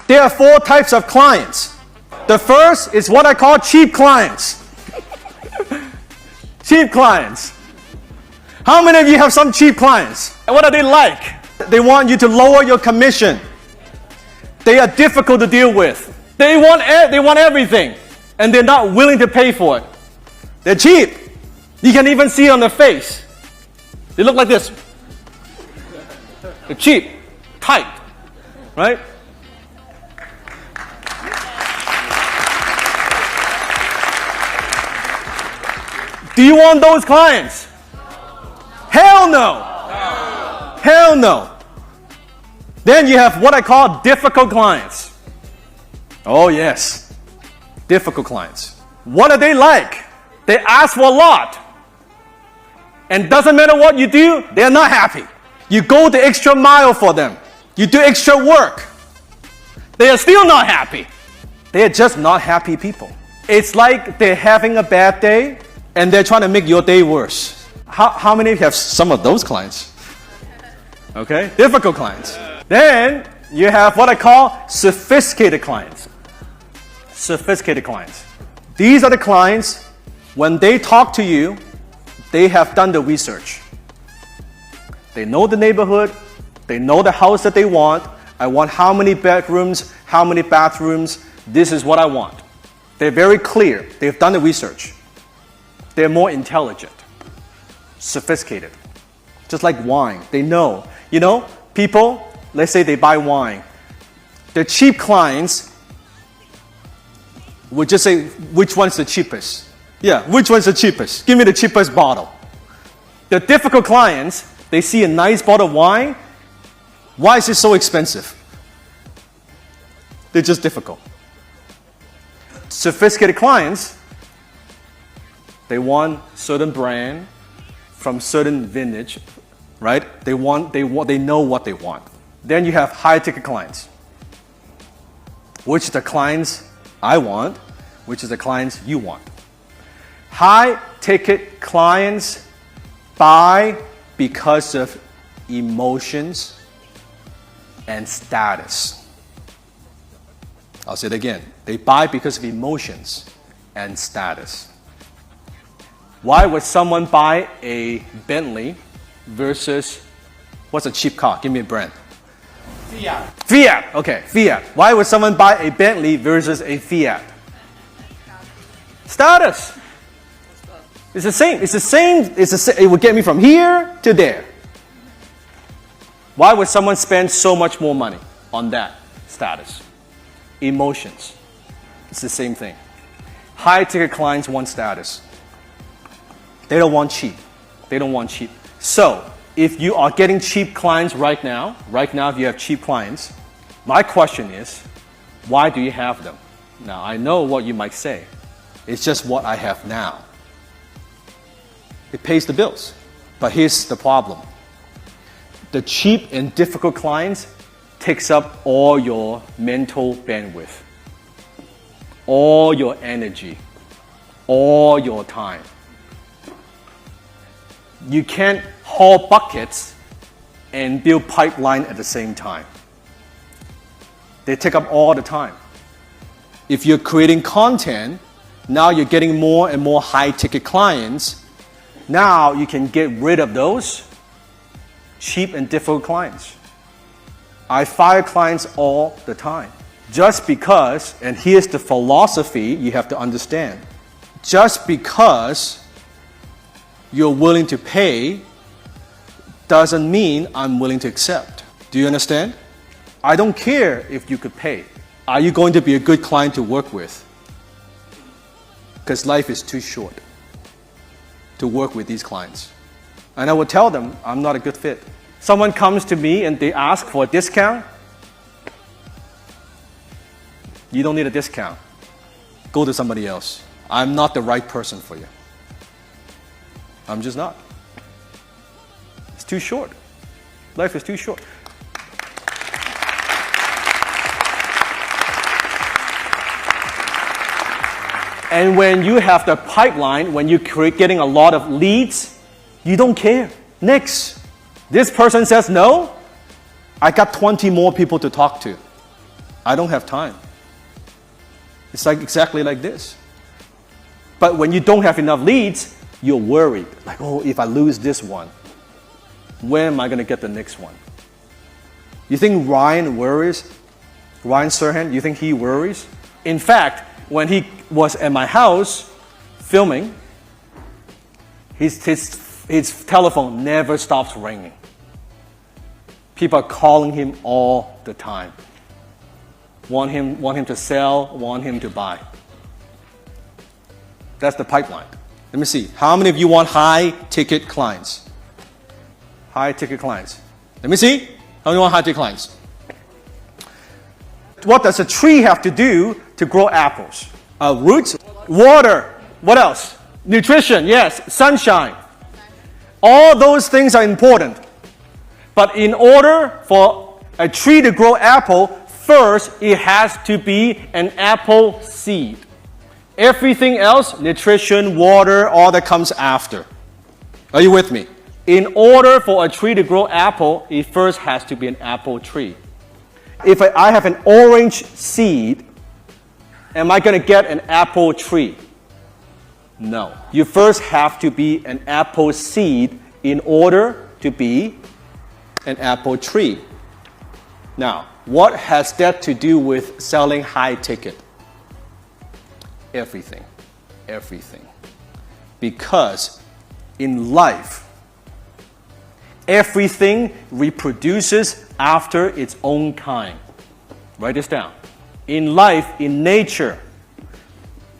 There are 4 types of clients. The first is what I call cheap clients. Cheap clients. How many of you have some cheap clients? And what are they like? They want you to lower your commission. They are difficult to deal with. They want everything, and they're not willing to pay for it. They're cheap. You can even see it on their face. They look like this. They're cheap, tight, right? Do you want those clients? Hell no. Hell no. Then you have what I call difficult clients. Oh yes, difficult clients. What are they like? They ask for a lot. And doesn't matter what you do, they're not happy. You go the extra mile for them. You do extra work. They are still not happy. They are just not happy people. It's like they're having a bad day and they're trying to make your day worse. How many of you have some of those clients? Okay, difficult clients. Then you have what I call sophisticated clients. Sophisticated clients. These are the clients, when they talk to you, they have done the research. They know the neighborhood, they know the house that they want. I want how many bedrooms, how many bathrooms, this is what I want. They're very clear, they've done the research. They're more intelligent, sophisticated. Just like wine, they know. You know, people, let's say they buy wine. The cheap clients would just say, which one's the cheapest? Yeah, which one's the cheapest? Give me the cheapest bottle. The difficult clients, they see a nice bottle of wine. Why is it so expensive? They're just difficult. Sophisticated clients, they want certain brand from certain vintage, right? They know what they want. Then you have high ticket clients, which the clients I want, which is the clients you want. High ticket clients buy because of emotions and status. I'll say it again. They buy because of emotions and status. Why would someone buy a Bentley versus, what's a cheap car? Give me a brand. Fiat. Fiat, okay, Fiat. Why would someone buy a Bentley versus a Fiat? Status. It's the same. It will get me from here to there. Why would someone spend so much more money on that? Status. Emotions. It's the same thing. High ticket clients want status. They don't want cheap. They don't want cheap. So, if you are getting cheap clients right now if you have cheap clients, my question is, why do you have them? Now, I know what you might say. It's just what I have now. It pays the bills. But here's the problem. The cheap and difficult clients takes up all your mental bandwidth, all your energy, all your time. You can't haul buckets and build pipeline at the same time. They take up all the time. If you're creating content, now you're getting more and more high-ticket clients. Now you can get rid of those cheap and difficult clients. I fire clients all the time. Just because, and here's the philosophy you have to understand, just because you're willing to pay doesn't mean I'm willing to accept. Do you understand? I don't care if you could pay. Are you going to be a good client to work with? Because life is too short to work with these clients. And I will tell them I'm not a good fit. Someone comes to me and they ask for a discount. You don't need a discount. Go to somebody else. I'm not the right person for you. I'm just not. It's too short. Life is too short. And when you have the pipeline, when you're getting a lot of leads, you don't care. Next. This person says no, I got 20 more people to talk to. I don't have time. It's like exactly like this. But when you don't have enough leads, you're worried. Like, oh, if I lose this one, when am I going to get the next one? You think Ryan worries? Ryan Serhant, you think he worries? In fact, when he was at my house filming, his telephone never stops ringing. People are calling him all the time. Want him to sell, want him to buy. That's the pipeline. Let me see. How many of you want high-ticket clients? High-ticket clients. Let me see. How many want high-ticket clients? What does a tree have to do to grow apples? Roots, water. What else? Nutrition, yes. Sunshine. All those things are important. But in order for a tree to grow apple, first it has to be an apple seed. Everything else, nutrition, water, all that comes after. Are you with me? In order for a tree to grow apple, it first has to be an apple tree. If I have an orange seed, am I going to get an apple tree? No. You first have to be an apple seed in order to be an apple tree. Now, what has that to do with selling high ticket? Everything. Everything. Because in life, everything reproduces after its own kind. Write this down. In life, in nature,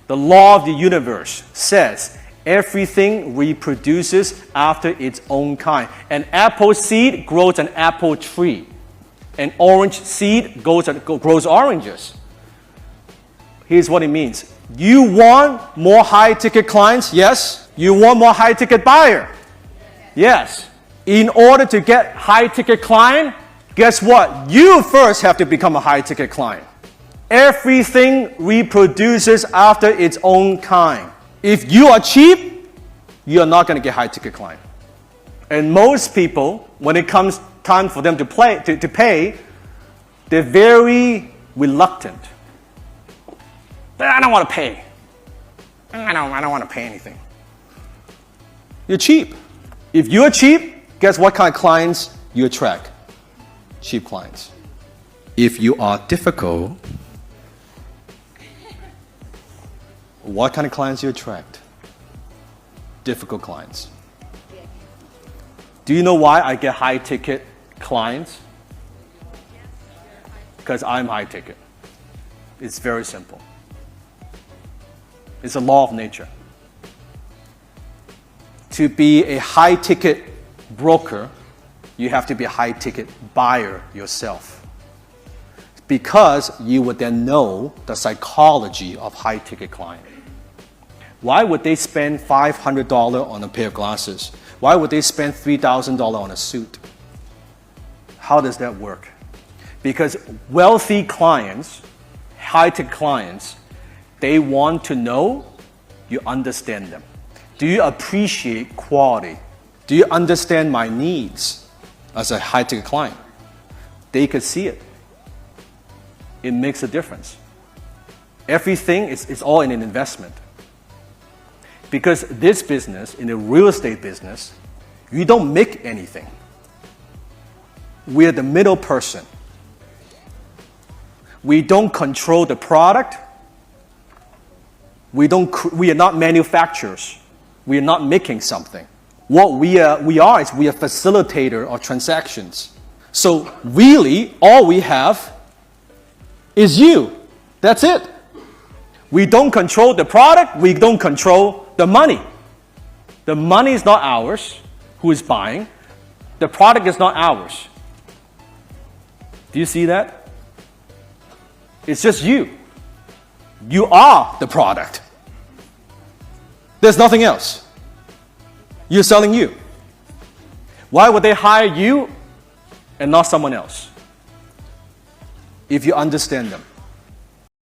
the law of the universe says everything reproduces after its own kind. An apple seed grows an apple tree. An orange seed grows oranges. Here's what it means. You want more high-ticket clients? Yes. You want more high-ticket buyer? Yes. In order to get high-ticket client, guess what? You first have to become a high-ticket client. Everything reproduces after its own kind. If you are cheap, you are not going to get high-ticket client. And most people, when it comes time for them to pay, they're very reluctant. I don't want to pay. I don't want to pay anything. You're cheap. If you're cheap, guess what kind of clients you attract? Cheap clients. If you are difficult, what kind of clients you attract? Difficult clients. Do you know why I get high ticket clients? Because I'm high ticket. It's very simple. It's a law of nature. To be a high ticket broker, you have to be a high ticket buyer yourself. Because you would then know the psychology of high ticket client. Why would they spend $500 on a pair of glasses? Why would they spend $3,000 on a suit? How does that work? Because wealthy clients, high-tech clients, they want to know you understand them. Do you appreciate quality? Do you understand my needs as a high-tech client? They could see it. It makes a difference. Everything is all in an investment. Because this business, in the real estate business, you don't make anything. We're the middle person. We don't control the product. We are not manufacturers. We are not making something. What we are is we are facilitator of transactions. So really, all we have is you. That's it. We don't control the product. We don't control the money. The money is not ours. Who is buying? The product is not ours. Do you see that? It's just you. You are the product. There's nothing else. You're selling you. Why would they hire you and not someone else? If you understand them.